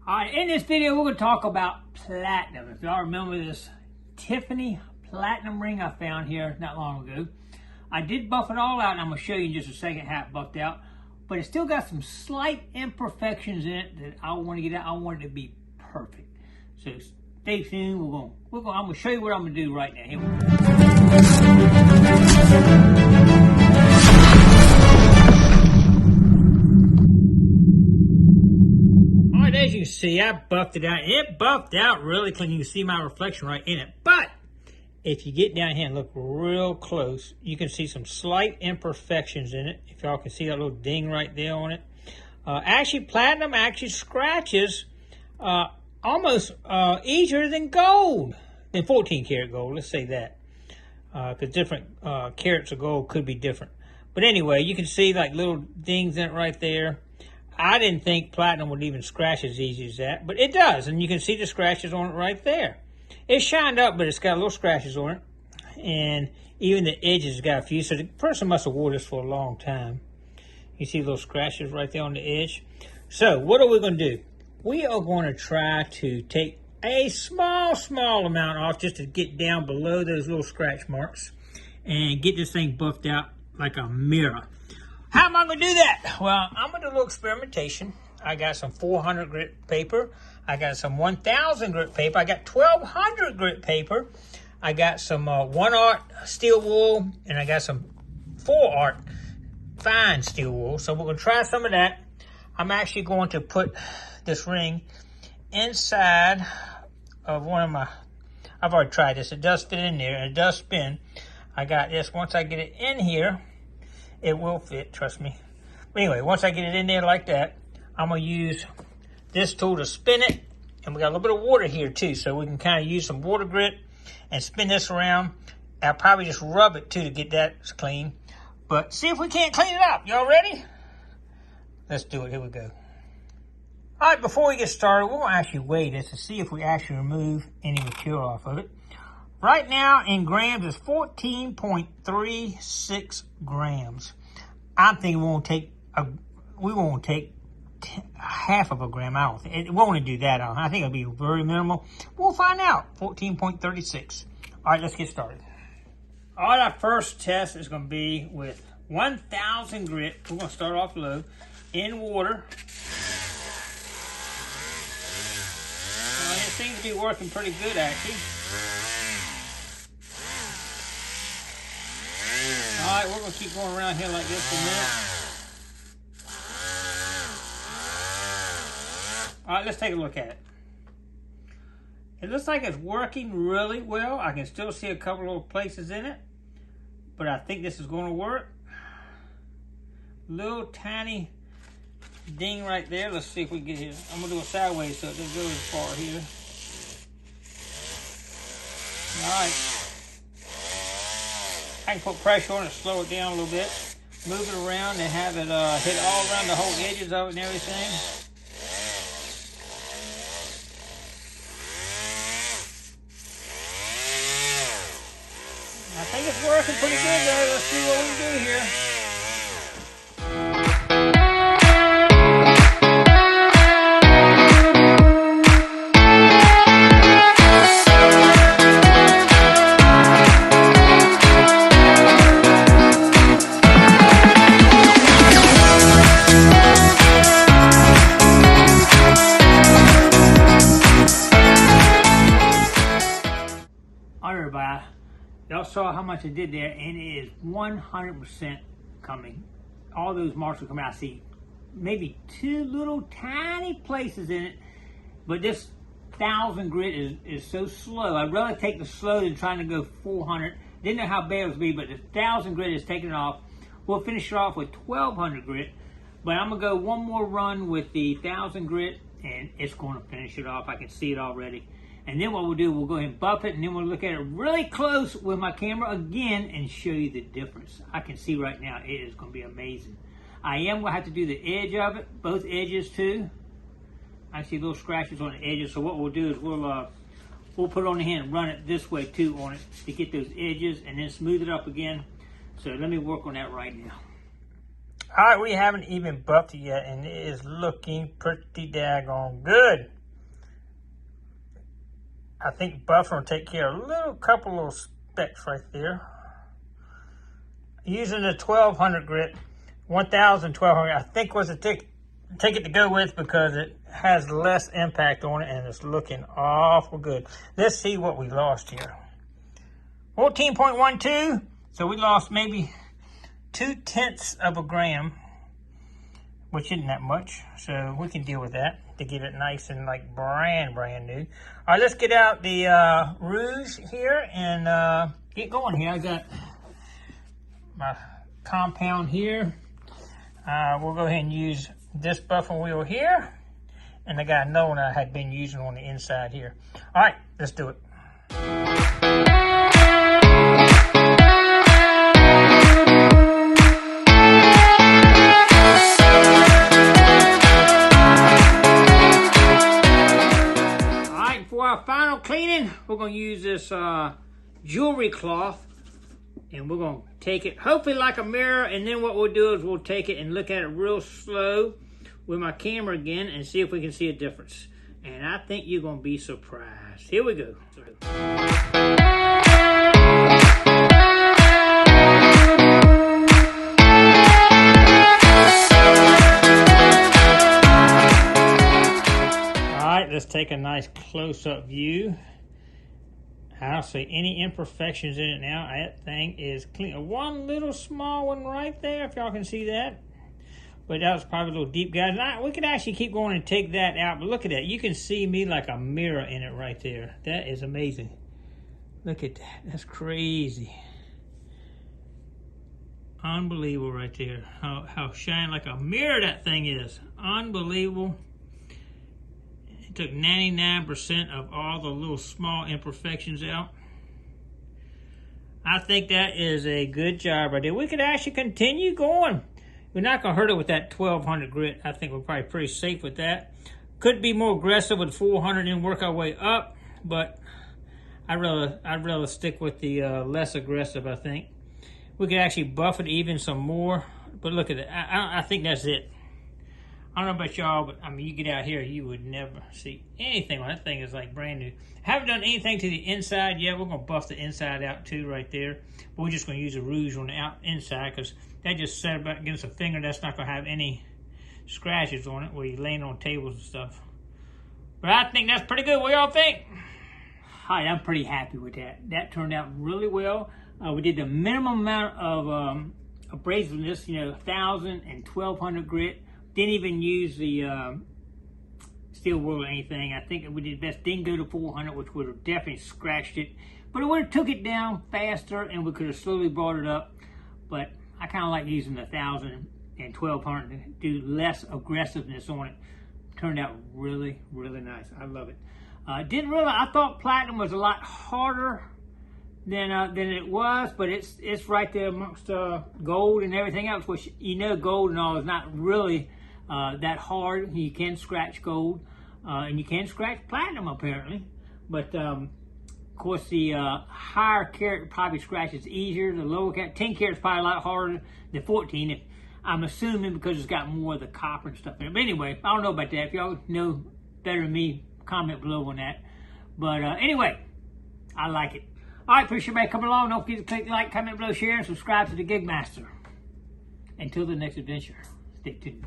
Alright, in this video we're going to talk about platinum. If y'all remember this Tiffany platinum ring I found here not long ago. I did buff it all out, and I'm going to show you in just a second how it buffed out. But it still got some slight imperfections in it that I want to get out. I want it to be perfect. So stay tuned. I'm going to show you what I'm going to do right now. Here we go. As you can see, I buffed it out. It buffed out really clean. You can see my reflection right in it. But if you get down here and look real close, you can see some slight imperfections in it. If y'all can see that little ding right there on it. Actually, platinum actually scratches almost easier than gold, than 14 karat gold. Let's say that. Because different carats of gold could be different. But anyway, you can see like little dings in it right there. I didn't think platinum would even scratch as easy as that, but it does, and you can see the scratches on it right there. It's shined up, but it's got little scratches on it, and even the edges got a few, so the person must have wore this for a long time. You see little scratches right there on the edge. So what are we going to do? We are going to try to take a small amount off just to get down below those little scratch marks and get this thing buffed out like a mirror. How am I going to do that? Well, I'm going to do a little experimentation. I got some 400 grit paper. I got some 1000 grit paper. I got 1200 grit paper. I got some 1/art steel wool. And I got some 4/art fine steel wool. So we're going to try some of that. I'm actually going to put this ring inside of one of my... I've already tried this. It does fit in there and it does spin. I got this. Once I get it in here, it will fit, trust me. But anyway, once I get it in there like that, I'm going to use this tool to spin it. And we got a little bit of water here too, so we can kind of use some water grit and spin this around. I'll probably just rub it too to get that clean. But see if we can't clean it up. Y'all ready? Let's do it. Here we go. All right, before we get started, we're going to actually weigh this to see if we actually remove any material off of it. Right now, in grams, it's 14.36 grams. I'm thinking we won't take half of a gram. I don't think it won't do that. I think it'll be very minimal. We'll find out. 14.36. All right, let's get started. All right, our first test is going to be with 1000 grit. We're going to start off low in water. It seems to be working pretty good, actually. All right, we're going to keep going around here like this for a minute. All right, let's take a look at it. It looks like it's working really well. I can still see a couple little places in it, but I think this is going to work. Little tiny ding right there. Let's see if we can get here. I'm going to do it sideways so it doesn't go as far here. All right. I can put pressure on it, slow it down a little bit, move it around and have it hit all around the whole edges of it and everything. I think it's working pretty good though. Let's see what we can do here. Everybody, y'all saw how much I did there, and it is 100% coming. All those marks will come out. I see maybe two little tiny places in it, but this 1000 grit is so slow. I'd rather take the slow than trying to go 400. Didn't know how bad it would be, but the 1000 grit is taking it off. We'll finish it off with 1200 grit, but I'm gonna go one more run with the 1000 grit, and it's going to finish it off. I can see it already. And then what we'll do, we'll go ahead and buff it, and then we'll look at it really close with my camera again and show you the difference. I can see right now it is going to be amazing. I am going to have to do the edge of it, both edges too. I see little scratches on the edges, so what we'll do is we'll put it on the hand and run it this way too on it to get those edges and then smooth it up again. So let me work on that right now. All right, we haven't even buffed it yet, and it is looking pretty daggone good. I think buffer will take care of a couple little specks right there. Using the 1200 grit, 1000, 1200, I think was a ticket to go with because it has less impact on it and it's looking awful good. Let's see what we lost here. 14.12, so we lost maybe 0.2 of a gram, which isn't that much, so we can deal with that to get it nice and like brand new. All right, let's get out the rouge here and get going here. I got my compound here. We'll go ahead and use this buffer wheel here, and I got another one I had been using on the inside here. All right, let's do it. Our final cleaning, we're going to use this jewelry cloth, and we're going to take it hopefully like a mirror, and then what we'll do is we'll take it and look at it real slow with my camera again and see if we can see a difference. And I think you're going to be surprised. Here we go. Let's take a nice close-up view. I don't see any imperfections in it now. That thing is clean. One little small one right there, if y'all can see that. But that was probably a little deep, guys. We could actually keep going and take that out, but look at that. You can see me like a mirror in it right there. That is amazing. Look at that. That's crazy. Unbelievable right there. How shiny like a mirror that thing is. Unbelievable. Took 99% of all the little small imperfections out. I think that is a good job right there. We could actually continue going. We're not going to hurt it with that 1200 grit. I think we're probably pretty safe with that. Could be more aggressive with 400 and work our way up, but I'd rather stick with the less aggressive, I think. We could actually buff it even some more, but look at it. I think that's it. I don't know about y'all, but I mean, you get out here, you would never see anything. That thing is like brand new. Haven't done anything to the inside yet. We're going to buff the inside out too right there. But we're just going to use a rouge on the inside because that just set up against a finger. That's not going to have any scratches on it where you're laying on tables and stuff. But I think that's pretty good. What y'all think? All right, I'm pretty happy with that. That turned out really well. We did the minimum amount of abrasiveness, 1,000 and 1,200 grit. Didn't even use the steel wool or anything. I think we did best. Didn't go to 400, which would have definitely scratched it. But it would have took it down faster, and we could have slowly brought it up. But I kind of like using the 1,000 and 1,200 to do less aggressiveness on it. Turned out really, really nice. I love it. I thought platinum was a lot harder than it was, but it's right there amongst gold and everything else, which gold and all is not really that hard. You can scratch gold, and you can scratch platinum apparently, but of course the higher carat probably scratches easier. The lower carat, 10 carat is probably a lot harder than 14. I'm assuming because it's got more of the copper and stuff in it. But anyway, I don't know about that. If y'all know better than me, comment below on that. But anyway, I like it. All right, appreciate everybody coming along. Don't forget to click like, comment below, share, and subscribe to the Gigmaster. Until the next adventure, stay tuned.